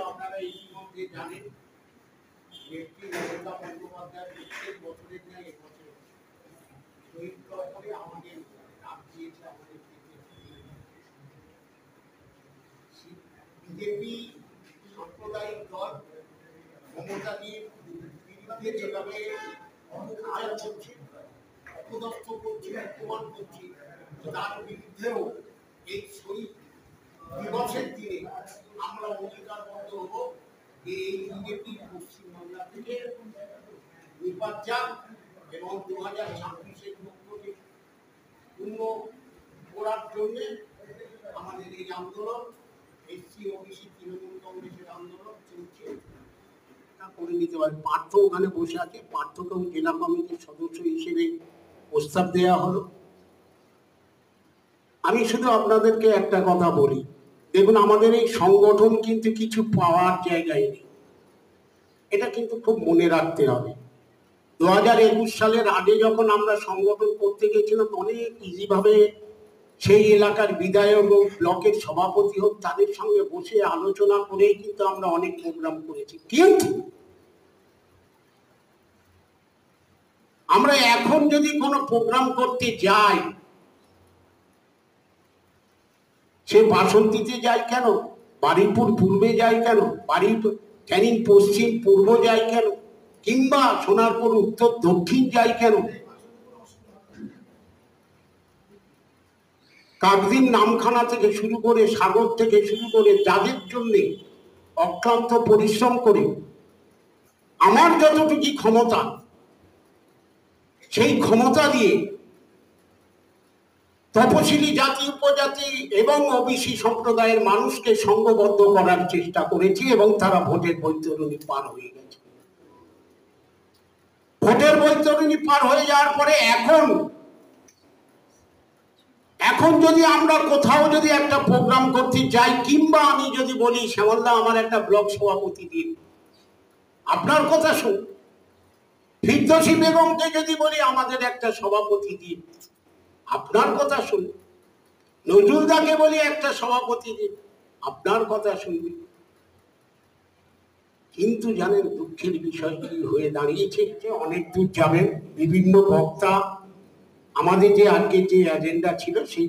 আপনারা এই মধ্যে জানেন একটি মমতা বন্দ্যোপাধ্যায় প্রত্যেক বছরের ন্যায় এবছর শহীদ করে আমাদের ডাক দিয়েছে আমাদের বিজেপি সাম্প্রদায়িক দল মমতাদির বিরুদ্ধে যেভাবে আয় করছে অপদস্থ করছে অপমান করছে তার বিরুদ্ধেও এই শহীদ দিবসের দিনে আমরা অঙ্গীকারবদ্ধ হব যে এই বিজেপি পশ্চিমবাংলা থেকে নির্বাচন এবং 2026-এর লক্ষ্যকে পূর্ণ করার জন্য আমাদের এই আন্দোলন এসসি ওবিসি তৃণমূল কংগ্রেসের আন্দোলন চলছে করে নিতে পারে। পার্থ ওখানে বসে আছে, পার্থকেও জেলা কমিটির সদস্য হিসেবে প্রস্তাব দেওয়া হলো। আমি শুধু আপনাদেরকে একটা কথা বলি, দেখুন আমাদের এই সংগঠন কিন্তু কিছু পাওয়ার জায়গায় নেই, এটা কিন্তু খুব মনে রাখতে হবে। 2021 সালের আগে যখন আমরা সংগঠন করতে গেছিলাম অনেক ইজিভাবে সেই এলাকার বিধায়ক ও ব্লকের সভাপতি হোক তাদের সঙ্গে বসে আলোচনা করেই কিন্তু আমরা অনেক প্রোগ্রাম করেছি। কিন্তু আমরা এখন যদি কোনো প্রোগ্রাম করতে যাই, সে বাসন্তীতে যায় কেন, বারুইপুর পূর্বে যায় কেন, ক্যানিং পশ্চিম পূর্ব যায় কেন, কিংবা সোনারপুর উত্তর দক্ষিণ যায় কেন, কাকদিন নামখানা থেকে শুরু করে সাগর থেকে শুরু করে যাদের জন্যে অক্লান্ত পরিশ্রম করে আমার যতটুকু ক্ষমতা সেই ক্ষমতা দিয়ে তপশিলি জাতি উপজাতি এবং ওবিসি সম্প্রদায়ের মানুষকে সংঘবদ্ধ করার চেষ্টা করেছি এবং তারা ভোটের বৈতরণী পার হয়ে গেছে। ভোটের বৈতরণী পার হয়ে যাওয়ার পরে এখন যদি আমরা কোথাও যদি একটা প্রোগ্রাম করতে যাই, কিংবা আমি যদি বলি শ্যামলদা আমার একটা ব্লক সভাপতি দিন, আপনার কথা শুন। ফিরদৌসী বেগমকে যদি বলি আমাদের একটা সভাপতি দিন, আপনার কথা শুনবে। নজরুলদাকে বলি একটা সভাপতি দিন, আপনার কথা শুনবে। কিন্তু জানেন দুঃখের বিষয় কি হয়ে দাঁড়িয়েছে, যে অনেক দূর যাবেন বিভিন্ন বক্তা আমাদের যে আজকে যে এজেন্ডা ছিল সেই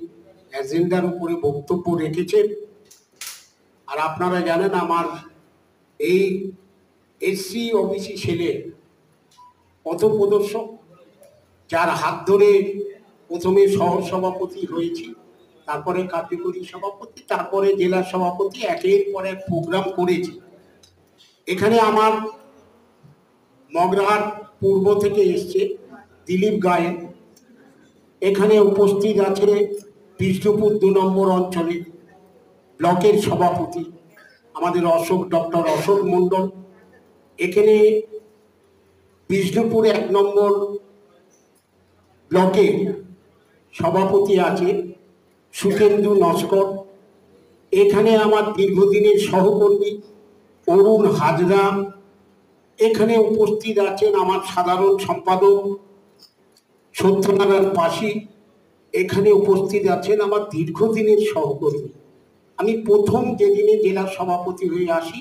এজেন্ডার উপরে বক্তব্য রেখেছেন। আর আপনারা জানেন আমার এই এসসি ওবিসি ছেলে পথপ্রদর্শক, যার হাত ধরে প্রথমে শহর সভাপতি হয়েছি, তারপরে কার্যকরী সভাপতি, তারপরে জেলা সভাপতি, একের পর এক প্রোগ্রাম করেছি। এখানে আমার মগরাহাট পূর্ব থেকে এসছে দিলীপ গায়েন, এখানে উপস্থিত আছে বিষ্ণুপুর 2 নম্বর অঞ্চলে ব্লকের সভাপতি আমাদের ডক্টর অশোক মণ্ডল, এখানে বিষ্ণুপুর 1 নম্বর ব্লকের সভাপতি আছে সুখেন্দু নস্কর, এখানে আমার দীর্ঘদিনের সহকর্মী অরুণ হাজরা, এখানে উপস্থিত আছেন আমার সাধারণ সম্পাদক সত্যনারায়ণ পাশি, এখানে উপস্থিত আছেন আমার দীর্ঘদিনের সহকর্মী। আমি প্রথম যেদিনে জেলা সভাপতি হয়ে আসি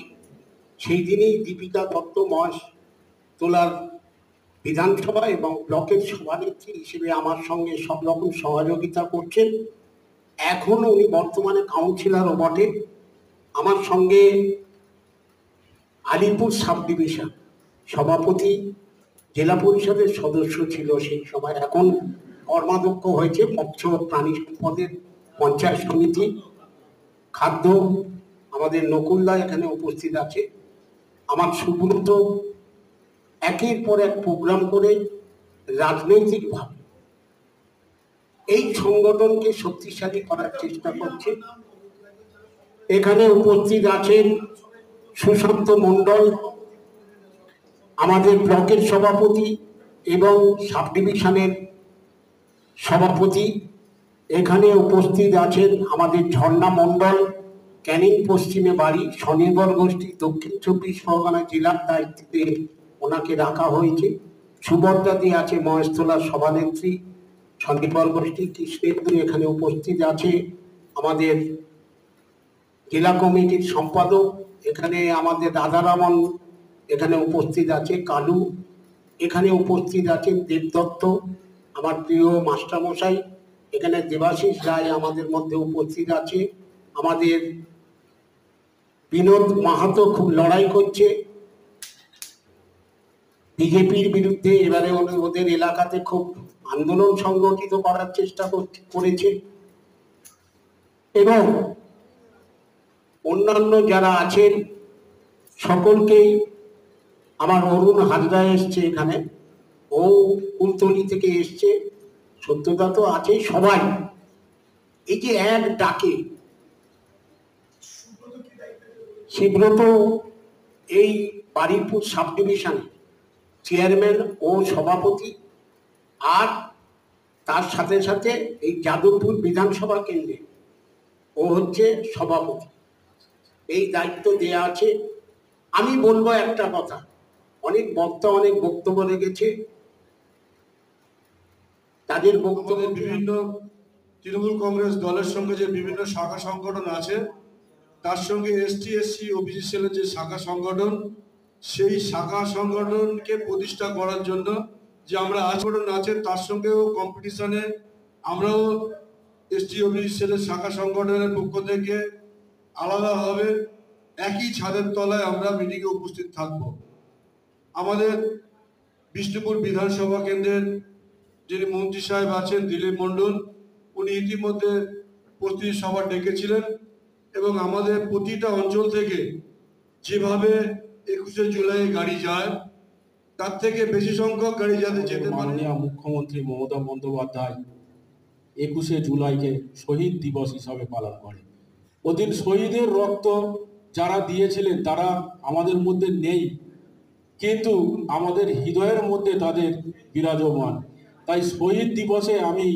সেই দিনেই দীপিকা দত্ত মহেশ তোলার বিধানসভা এবং ব্লকের সভানেত্রী হিসেবে আমার সঙ্গে সব রকম সহযোগিতা করছেন। এখন উনি বর্তমানে কাউন্সিলরও বটে। আমার সঙ্গে আলিপুর সাব ডিভিশন সভাপতি, জেলা পরিষদের সদস্য ছিল সেই সময়, এখন কর্মাধ্যক্ষ হয়েছে মৎস্য প্রাণী সম্পদের পঞ্চায়েত সমিতি, খাদ্য আমাদের নকুলদা এখানে উপস্থিত আছে। আমার সুব্রত একের পর এক প্রোগ্রাম করে রাজনৈতিকভাবে এই সংগঠনকে শক্তিশালী করার চেষ্টা করছে। এখানে উপস্থিত আছেন সুশান্ত মণ্ডল আমাদের ব্লকের সভাপতি এবং সাব ডিভিশনের সভাপতি, এখানে উপস্থিত আছেন আমাদের ঝর্ণা মণ্ডল, ক্যানিং পশ্চিমে বাড়ি, স্বনির্ভর গোষ্ঠী দক্ষিণ 24 পরগনা জেলার দায়িত্বে ওনাকে রাখা হয়েছে। সুভদ্রাদি আছে মহেশতলার সভানেত্রী, শান্তিপাল গোষ্ঠী কৃষ্ণেন্দু এখানে উপস্থিত আছে, আমাদের জেলা কমিটির সম্পাদক এখানে আমাদের রাধারমন এখানে উপস্থিত আছে, কালু এখানে উপস্থিত আছে, দেবদত্ত আমার প্রিয় মাস্টারমশাই এখানে, দেবাশিস রায় আমাদের মধ্যে উপস্থিত আছে, আমাদের বিনোদ মাহাতো খুব লড়াই করছে বিজেপির বিরুদ্ধে, এবারে ওদের এলাকাতে খুব আন্দোলন সংগঠিত করার চেষ্টা করেছে, এবং অন্যান্য যারা আছেন সকলকেই, আমার অরুণ হাজরা এসছে এখানে, ও কুলতলি থেকে এসছে, সত্যতা তো আছেই, সবাই এই যে এক ডাকে সুব্রত এই বারুইপুর সাব ডিভিশন চেয়ারম্যান ও সভাপতি, আর তার সাথে সাথে এই যাদবপুর বিধানসভা কেন্দ্রে ও হচ্ছে সভাপতি, এই দায়িত্ব দেয়া আছে। আমি বলবো একটা কথা, অনেক বক্তা অনেক বক্তব্য রেখেছে, তাদের বক্তব্য বিভিন্ন তৃণমূল কংগ্রেস দলের সঙ্গে যে বিভিন্ন শাখা সংগঠন আছে, তার সঙ্গে এসটি এসসি ওবিসি সেলের যে শাখা সংগঠন, সেই শাখা সংগঠনকে প্রতিষ্ঠা করার জন্য যে আমরা সংগঠন আছে তার সঙ্গেও কম্পিটিশনে আমরাও এসটি ওবিসি সেলের শাখা সংগঠনের পক্ষ থেকে আলাদাভাবে একই ছাদের তলায় আমরা মিটিংয়ে উপস্থিত থাকব। আমাদের বিষ্ণুপুর বিধানসভা কেন্দ্রের যিনি মন্ত্রী সাহেব আছেন দিলীপ মণ্ডল, উনি ইতিমধ্যে প্রস্তুতি সভা ডেকেছিলেন, এবং আমাদের প্রতিটা অঞ্চল থেকে যেভাবে 21শে জুলাই গাড়ি যায় তার থেকে বেশি সংখ্যক গাড়ি যাতে যেতে পারে। মাননীয় মুখ্যমন্ত্রী মমতা বন্দ্যোপাধ্যায় 21শে জুলাইকে শহীদ দিবস হিসাবে পালন করে। ওদিন শহীদের রক্ত যারা দিয়েছিলেন তারা আমাদের মধ্যে নেই, কিন্তু আমাদের হৃদয়ের মধ্যে তাদের বিরাজমান। তাই শহীদ দিবসে আমি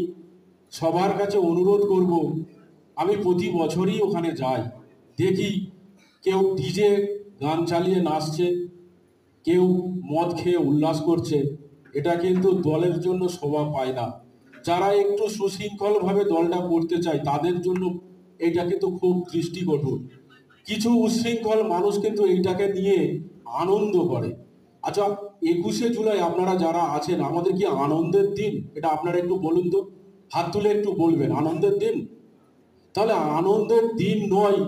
সবার কাছে অনুরোধ করব, আমি প্রতি বছরই ওখানে যাই, দেখি কেউ ডিজে গান চালিয়ে নাচছে, কেউ মদ খেয়ে উল্লাস করছে, এটা কিন্তু দলের জন্য শোভা পায় না। যারা একটু সুশৃঙ্খলভাবে দলটা করতে চায় তাদের জন্য এটা কিন্তু খুব দৃষ্টিকটু। কিছু উচ্ছৃঙ্খল মানুষ কিন্তু এইটাকে নিয়ে আনন্দ করে। আচ্ছা, 21শে জুলাই আপনারা যারা আছেন, আমাদের কি আনন্দের দিন? এটা আপনারা একটু বলুন তো, হাত তুলে একটু বলবেন আনন্দের দিন? তাহলে আনন্দের দিন নয়।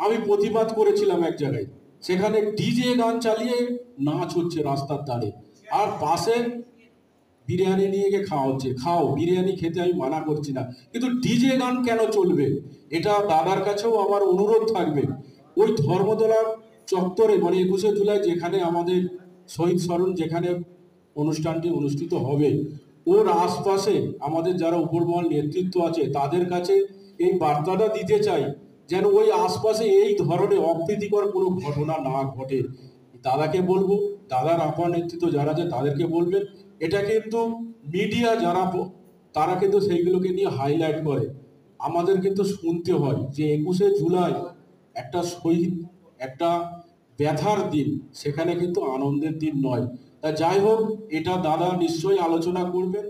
আমি প্রতিবাদ করেছিলাম এক জায়গায়, সেখানে ডিজে গান চালিয়ে নাচ হচ্ছে রাস্তার ধারে, আর পাশে বিরিয়ানি নিয়ে গিয়ে খাওয়া হচ্ছে। খাও, বিরিয়ানি খেতে আমি মানা করছি না, কিন্তু ডিজে গান কেন চলবে? এটা দাদার কাছেও আমার অনুরোধ থাকবে, ওই ধর্মতলার চত্বরে মানে 21শে জুলাই যেখানে আমাদের শহীদ স্মরণ যেখানে অনুষ্ঠানটি অনুষ্ঠিত হবে, ওর আশপাশে আমাদের যারা উপরমহল নেতৃত্ব আছে তাদের কাছে এই বার্তাটা দিতে চাই, যেন ওই আশপাশে এই ধরনের অপ্রীতিকর কোনো ঘটনা না ঘটে। দাদাকে বলবো, দাদার আপার নেতৃত্ব যারা আছে তাদেরকে বলবেন। এটা কিন্তু মিডিয়া যারা তারা কিন্তু সেইগুলোকে নিয়ে হাইলাইট করে, আমাদের কিন্তু শুনতে হয় যে 21শে জুলাই একটা শহীদ, একটা ব্যথার দিন, সেখানে কিন্তু আনন্দের দিন নয়। তা যাই হোক, এটা দাদা নিশ্চয়ই আলোচনা করবেন।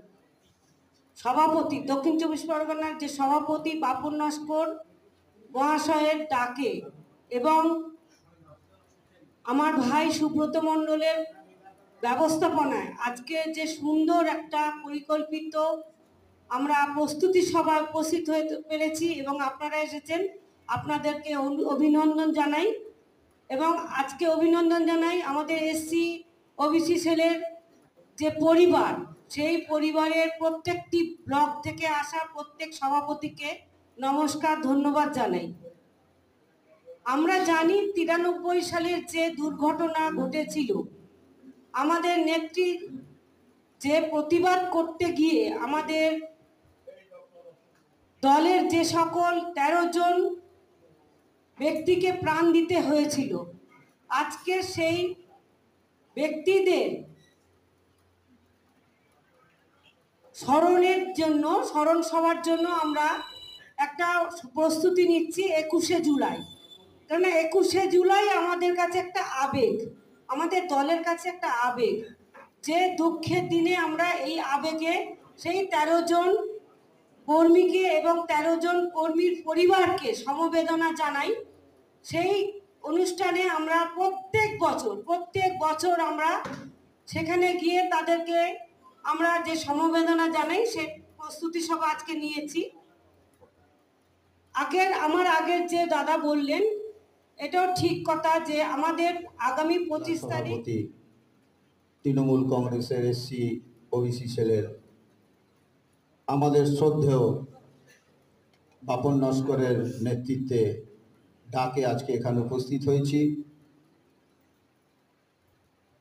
সভাপতি দক্ষিণ 24 পরগনার যে সভাপতি বাপুর নস্কর মহাশয়ের ডাকে এবং আমার ভাই সুব্রত মণ্ডলের ব্যবস্থাপনায় আজকে যে সুন্দর একটা পরিকল্পিত আমরা প্রস্তুতি সভায় উপস্থিত হতে পেরেছি এবং আপনারা এসেছেন, আপনাদেরকে অভিনন্দন জানাই। এবং আজকে অভিনন্দন জানাই আমাদের এসসি ওবিসি সেলের যে পরিবার, সেই পরিবারের প্রত্যেকটি ব্লক থেকে আসা প্রত্যেক সভাপতিকে নমস্কার, ধন্যবাদ জানাই। আমরা জানি 93 সালের যে দুর্ঘটনা ঘটেছিল, আমাদের নেত্রী যে প্রতিবাদ করতে গিয়ে আমাদের দলের যে সকল 13 জন ব্যক্তিকে প্রাণ দিতে হয়েছিল, আজকে সেই ব্যক্তিদের স্মরণের জন্য, স্মরণ সভার জন্য আমরা একটা প্রস্তুতি নিচ্ছি 21শে জুলাই। কারণ 21শে জুলাই আমাদের কাছে একটা আবেগ, আমাদের দলের কাছে একটা আবেগ, যে দুঃখের দিনে আমরা এই আবেগে সেই 13 জন কর্মীকে এবং 13 জন কর্মীর পরিবারকে সমবেদনা জানাই। সেই অনুষ্ঠানে আমরা প্রত্যেক বছর আমরা সেখানে গিয়ে তাদেরকে আমরা যে সমবেদনা জানাই সে প্রস্তুতি সভা আজকে নিয়েছি। আমার আগের যে দাদা বললেন এটাও ঠিক কথা যে আমাদের আগামী 25 তারিখ সভাপতি তৃণমূল কংগ্রেসের এসসি ওবিসি সেলের আমাদের শ্রদ্ধেয় বাপন নস্করের নেতৃত্বে ডাকে আজকে এখানে উপস্থিত হয়েছি।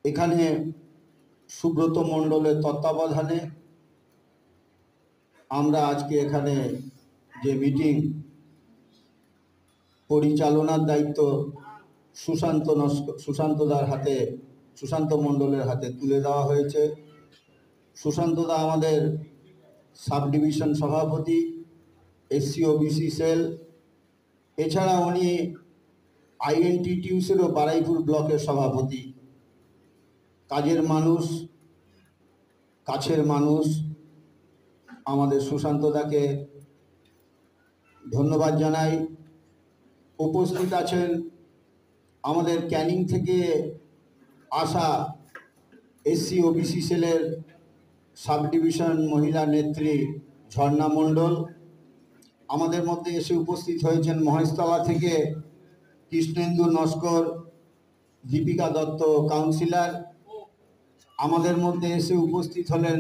এখানে সুব্রত মণ্ডলের তত্ত্বাবধানে আমরা আজকে এখানে যে মিটিং পরিচালনার দায়িত্ব সুশান্ত মণ্ডলের হাতে তুলে দেওয়া হয়েছে। সুশান্তদা আমাদের সাব ডিভিশন সভাপতি এসসি ওবিসি সেল, এছাড়া উনি আইএনটিটিউসেরও বারাইপুর ব্লকের সভাপতি। কাজের মানুষ, কাছের মানুষ। আমাদের সুশান্তদাকে ধন্যবাদ জানাই। উপস্থিত আছেন আমাদের ক্যানিং থেকে আসা এসসি ওবিসি সেলের সাব ডিভিশন মহিলা নেত্রী ঝর্ণা মণ্ডল। আমাদের মধ্যে এসে উপস্থিত হয়েছেন মহেশতলা থেকে কৃষ্ণেন্দু নস্কর, দীপিকা দত্ত কাউন্সিলর। আমাদের মধ্যে এসে উপস্থিত হলেন